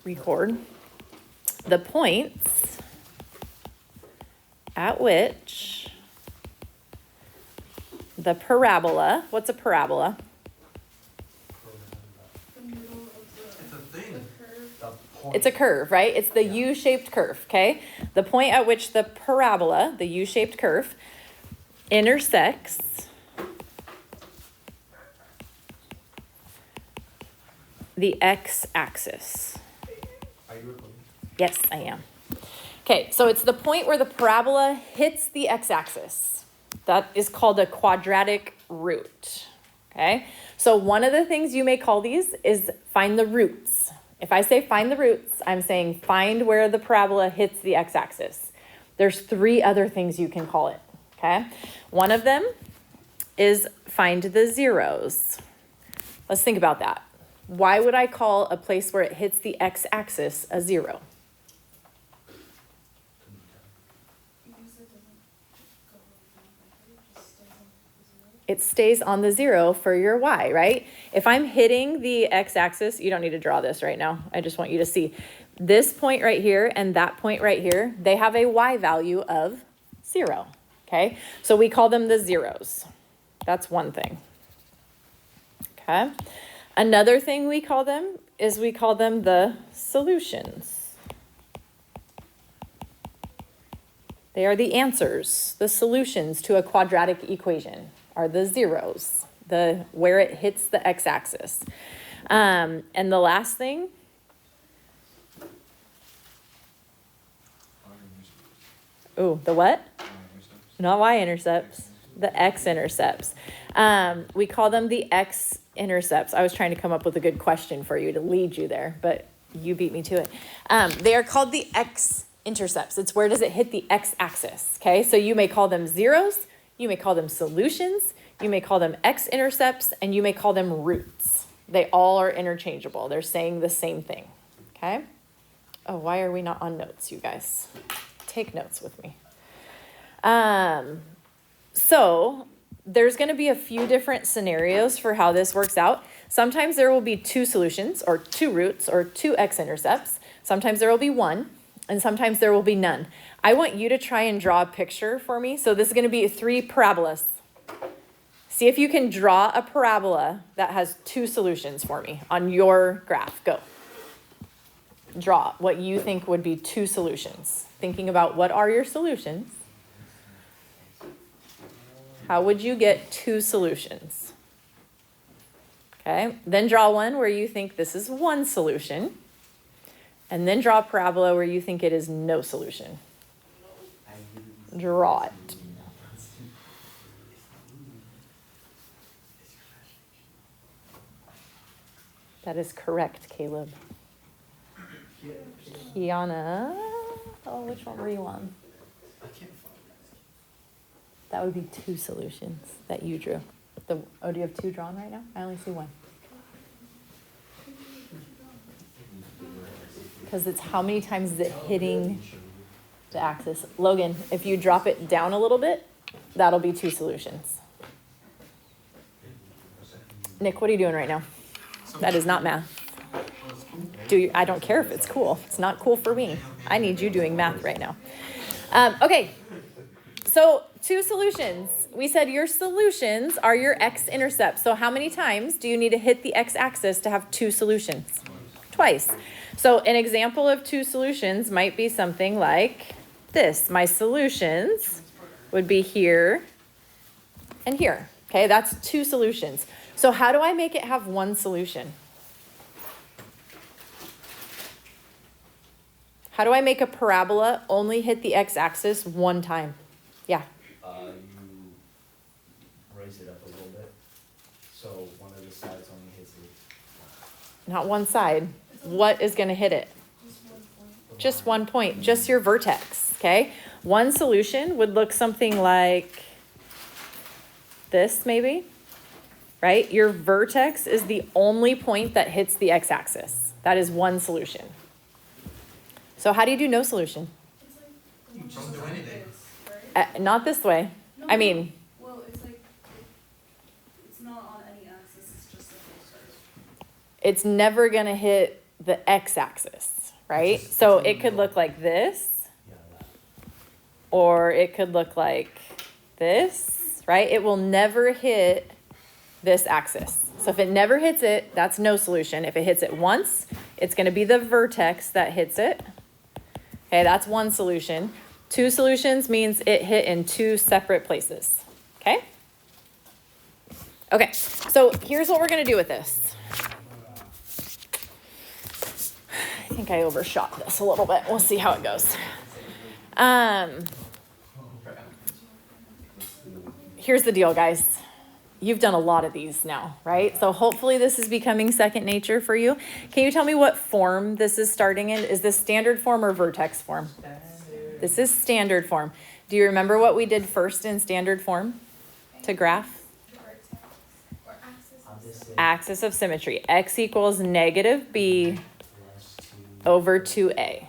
record the points at which the parabola, what's a parabola? It's a curve, right? It's the U-shaped curve, okay? The point at which the parabola, the U-shaped curve, intersects the x-axis. Are you recording? Yes, I am. Okay, so it's the point where the parabola hits the x-axis. That is called a quadratic root, okay? So one of the things you may call these is find the roots. If I say find the roots, I'm saying find where the parabola hits the x-axis. There's 3 other things you can call it, okay? One of them is find the zeros. Let's think about that. Why would I call a place where it hits the x-axis a zero? It stays on the 0 for your y, right? If I'm hitting the x-axis, you don't need to draw this right now. I just want you to see this point right here and that point right here, they have a y value of 0, okay? So we call them the zeros. That's one thing, okay? Another thing we call them is we call them the solutions. They are the answers, the solutions to a quadratic equation are the zeros, the where it hits the x-axis. And the last thing, the what? Not y-intercepts, the x-intercepts. We call them the x-intercepts. I was trying to come up with a good question for you to lead you there, but you beat me to it. They are called the x-intercepts. It's where does it hit the x-axis, okay? So you may call them zeros, you may call them solutions, you may call them x-intercepts, and you may call them roots. They all are interchangeable. They're saying the same thing, okay? Oh, why are we not on notes, you guys? Take notes with me. So there's going to be a few different scenarios for how this works out. Sometimes there will be 2 solutions or 2 roots or 2 x-intercepts. Sometimes there will be 1 and sometimes there will be none. I want you to try and draw a picture for me. So this is going to be 3 parabolas. See if you can draw a parabola that has 2 solutions for me on your graph. Go. Draw what you think would be 2 solutions. Thinking about what are your solutions. How would you get 2 solutions? Okay, then draw one where you think this is 1 solution. And then draw a parabola where you think it is no solution. Draw it. That is correct, Caleb. Kiana. Oh, which one were you on? That would be 2 solutions that you drew. Do you have 2 drawn right now? I only see 1. Because it's how many times is it hitting the axis. Logan, if you drop it down a little bit, that'll be 2 solutions. Nick, what are you doing right now? That is not math. I don't care if it's cool. It's not cool for me. I need you doing math right now. Okay, so 2 solutions. We said your solutions are your x-intercepts. So how many times do you need to hit the x-axis to have 2 solutions? Twice. So an example of 2 solutions might be something like this. My solutions would be here and here. Okay, that's 2 solutions. So how do I make it have 1 solution? How do I make a parabola only hit the x-axis 1 time? Yeah. You raise it up a little bit, so one of the sides only hits it. Not one side. What is going to hit it? Just 1 point. Just your vertex, okay? 1 solution would look something like this, maybe, right? Your vertex is the only point that hits the x-axis. That is 1 solution. So how do you do no solution? You don't do anything. Not this way. No, I mean, well, it's like it's not on any axis. It's just like it's never going to hit the x-axis, right? So it could look like this, Yeah, that. or it could look like this, right? It will never hit this axis. So if it never hits it, that's no solution. If it hits it once, it's going to be the vertex that hits it. Okay, that's one solution. Two solutions means it hit in two separate places. Okay? Okay, so here's what we're going to do with this. I think I overshot this a little bit. We'll see how it goes. Here's the deal, guys. You've done a lot of these now, right? So hopefully this is becoming second nature for you. Can you tell me what form this is starting in? Is this standard form or vertex form? Standard. This is standard form. Do you remember what we did first in standard form to graph? Axis of symmetry. X equals negative b over 2a.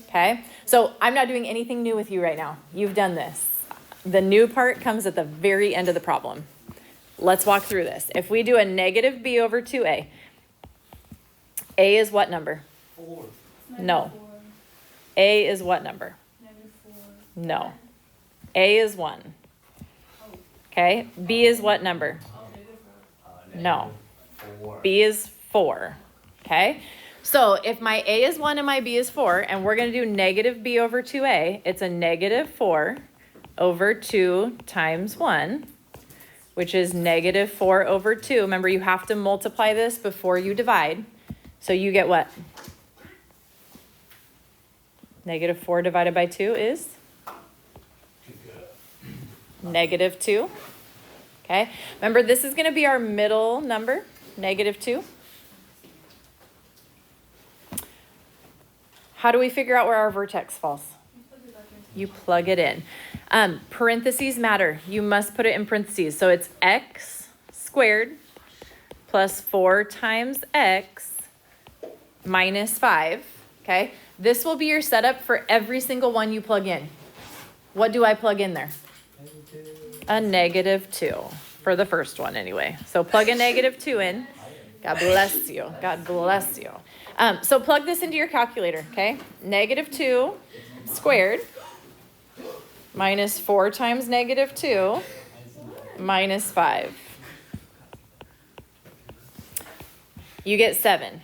Okay? So I'm not doing anything new with you right now. You've done this. The new part comes at the very end of the problem. Let's walk through this. If we do a negative b over 2a, a is what number? 4. No. A is what number? -4. No. A is 1. Okay. B is what number? No. 4. B is 4. Okay. So if my A is 1 and my B is 4, and we're going to do negative b over 2a, it's a negative 4 over 2 times 1, which is negative 4 over 2. Remember, you have to multiply this before you divide. So you get what? Negative 4 divided by 2 is? Negative 2. Okay. Remember, this is going to be our middle number, negative 2. How do we figure out where our vertex falls? You plug it in. Parentheses matter. You must put it in parentheses. So it's x squared plus 4 times x minus 5. Okay. This will be your setup for every single one you plug in. What do I plug in there? A negative 2 for the first one anyway. So plug a negative 2 in. God bless you. God bless you. So plug this into your calculator. Okay. Negative 2 squared minus 4 times negative 2 minus 5. You get 7.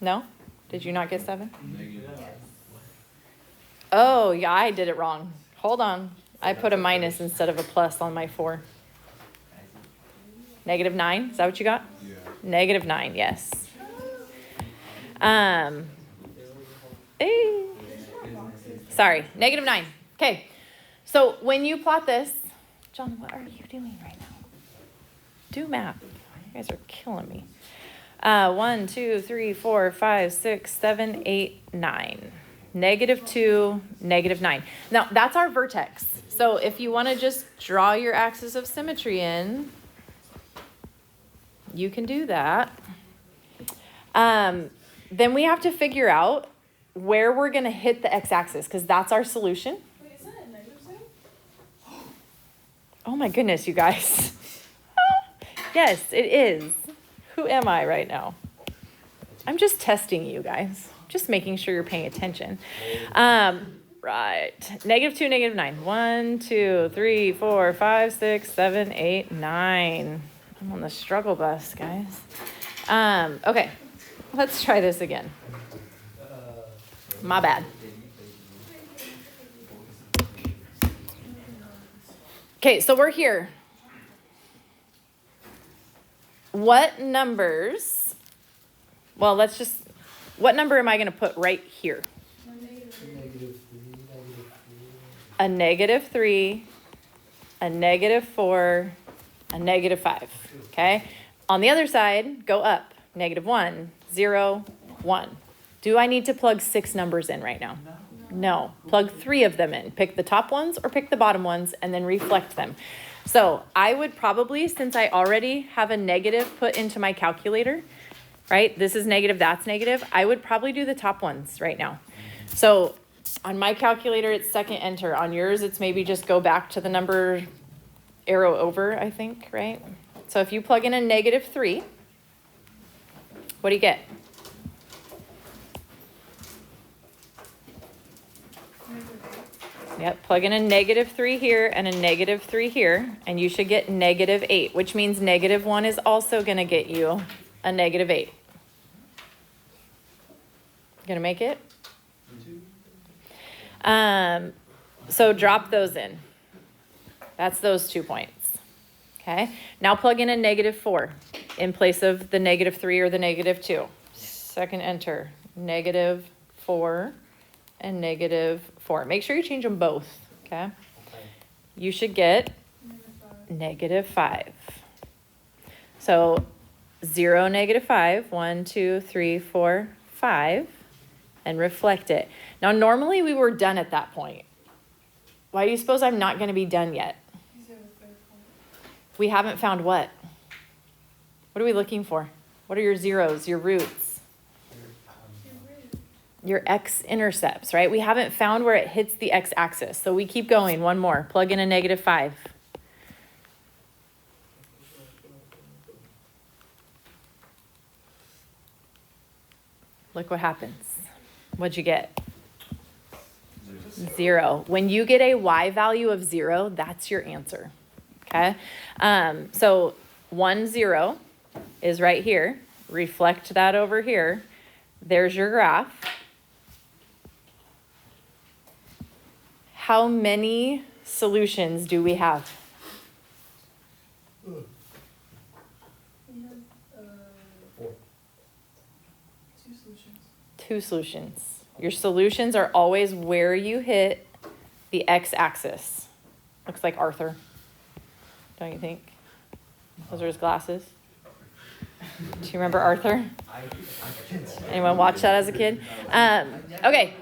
No? Did you not get 7? Oh, yeah, I did it wrong. Hold on. I put a minus instead of a plus on my 4. Negative 9? Is that what you got? Yeah. Negative 9, yes. Sorry, negative 9. Okay, so when you plot this, John, what are you doing right now? Do math. You guys are killing me. 1, 2, 3, 4, 5, 6, 7, 8, 9. Negative 2, negative 9. Now, that's our vertex. So if you want to just draw your axis of symmetry in, you can do that. Then we have to figure out where we're going to hit the x-axis, because that's our solution. Wait, is that a negative sign? Oh my goodness, you guys. Yes, it is. Who am I right now? I'm just testing you guys. Just making sure you're paying attention. Right. Negative 2, negative 9. 1, 2, 3, 4, 5, 6, 7, 8, 9. I'm on the struggle bus, guys. Okay. Let's try this again. My bad. Okay, so we're here. What numbers? Well, what number am I going to put right here? A negative 3, a negative 4, a negative 5. Okay? On the other side, go up. Negative 1, 0, 1. Do I need to plug 6 numbers in right now? No. Plug 3 of them in. Pick the top ones or pick the bottom ones and then reflect them. So I would probably, since I already have a negative put into my calculator, right? This is negative, that's negative. I would probably do the top ones right now. So on my calculator, it's second enter. On yours, it's maybe just go back to the number arrow over, I think, right? So if you plug in a negative 3, What do you get? Yep, plug in a -3 here and a -3 here, and you should get -8, which means -1 is also gonna get you a -8. Gonna make it? So drop those in. That's those 2 points. Okay, now plug in a -4 in place of the -3 or the -2. Second enter, -4 and -4. Make sure you change them both, okay? Okay. You should get -5. So 0, -5, 1, 2, 3, 4, 5, and reflect it. Now, normally we were done at that point. Why do you suppose I'm not going to be done yet? These are the third point. We haven't found what? What are we looking for? What are your zeros, your roots, Your root. your x-intercepts, right? We haven't found where it hits the x-axis. So we keep going. One more. Plug in a -5. Look what happens. What'd you get? 0. When you get a y value of 0, that's your answer. Okay? So 1, 0 is right here. Reflect that over here. There's your graph. How many solutions do we have? We have, 4. 2 solutions. 2 solutions. Your solutions are always where you hit the x-axis. Looks like Arthur, don't you think? Those are his glasses. Do you remember Arthur? Anyone watch that as a kid? Okay,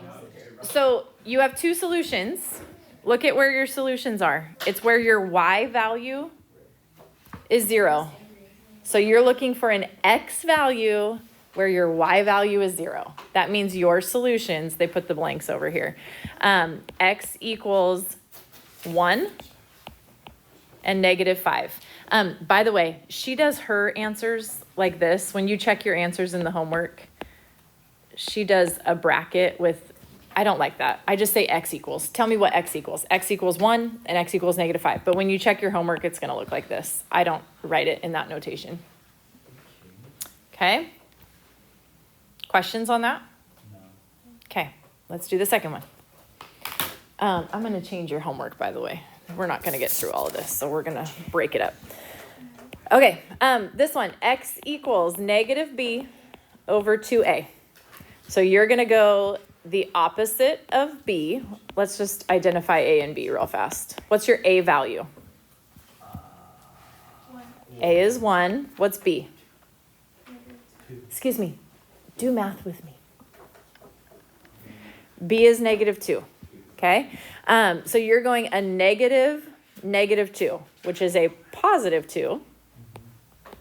so you have 2 solutions. Look at where your solutions are. It's where your y value is 0. So you're looking for an x value where your y value is 0. That means your solutions, they put the blanks over here. X equals 1 and -5. By the way, she does her answers like this. When you check your answers in the homework, she does a bracket with, I don't like that. I just say x equals. Tell me what x equals. X equals 1 and x equals -5. But when you check your homework, it's going to look like this. I don't write it in that notation. Okay? Questions on that? No. Okay, let's do the second one. I'm going to change your homework, by the way. We're not going to get through all of this, so we're going to break it up. Okay, this one, x equals -b over 2a. So you're going to go the opposite of b. Let's just identify a and b real fast. What's your a value? 1. A is 1. What's b? -2. Excuse me. Do math with me. B is -2. Okay? So you're going a -2, which is a +2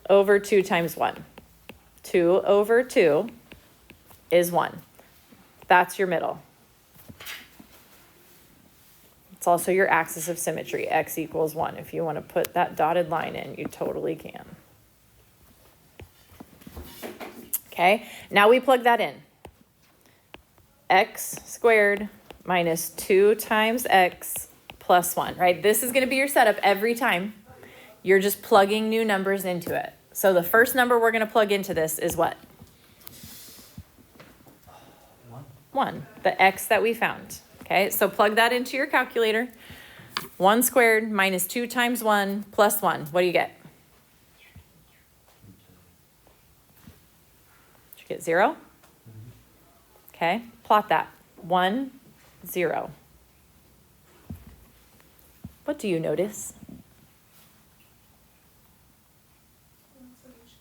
over 2 times 1. 2 over 2 is 1. That's your middle. It's also your axis of symmetry. X equals 1. If you want to put that dotted line in, you totally can. Okay, now we plug that in. X squared minus 2 times x plus 1, right? This is going to be your setup every time. You're just plugging new numbers into it. So the first number we're going to plug into this is what? 1, the x that we found. Okay, so plug that into your calculator. 1 squared minus 2 times 1 plus 1. What do you get? Did you get 0? Okay, plot that. 1, 0. What do you notice? One solution.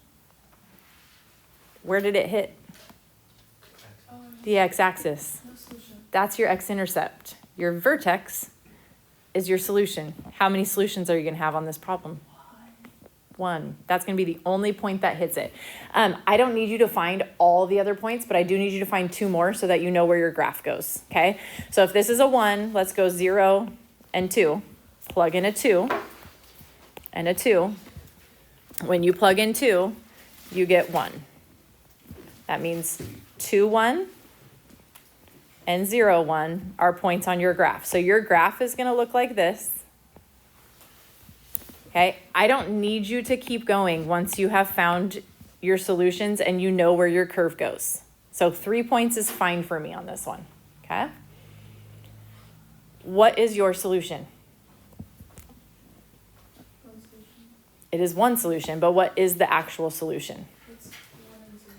Where did it hit? The x-axis. No solution. That's your x-intercept. Your vertex is your solution. How many solutions are you going to have on this problem? 1. That's going to be the only point that hits it. I don't need you to find all the other points, but I do need you to find 2 more so that you know where your graph goes, okay? So if this is a 1, let's go 0 and 2. Plug in a 2 and a 2. When you plug in 2, you get 1. That means 2, 1 and 0, 1 are points on your graph. So your graph is going to look like this. Okay, I don't need you to keep going once you have found your solutions and you know where your curve goes. So 3 points is fine for me on this one, okay? What is your solution? One solution. It is one solution, but what is the actual solution? It's 1 and 0.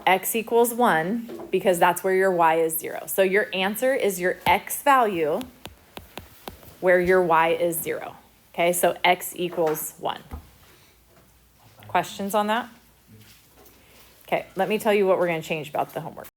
X equals 1 and 0. X equals 1, because that's where your y is 0. So your answer is your x value where your y is 0. Okay, so x equals 1. Questions on that? Okay, let me tell you what we're going to change about the homework.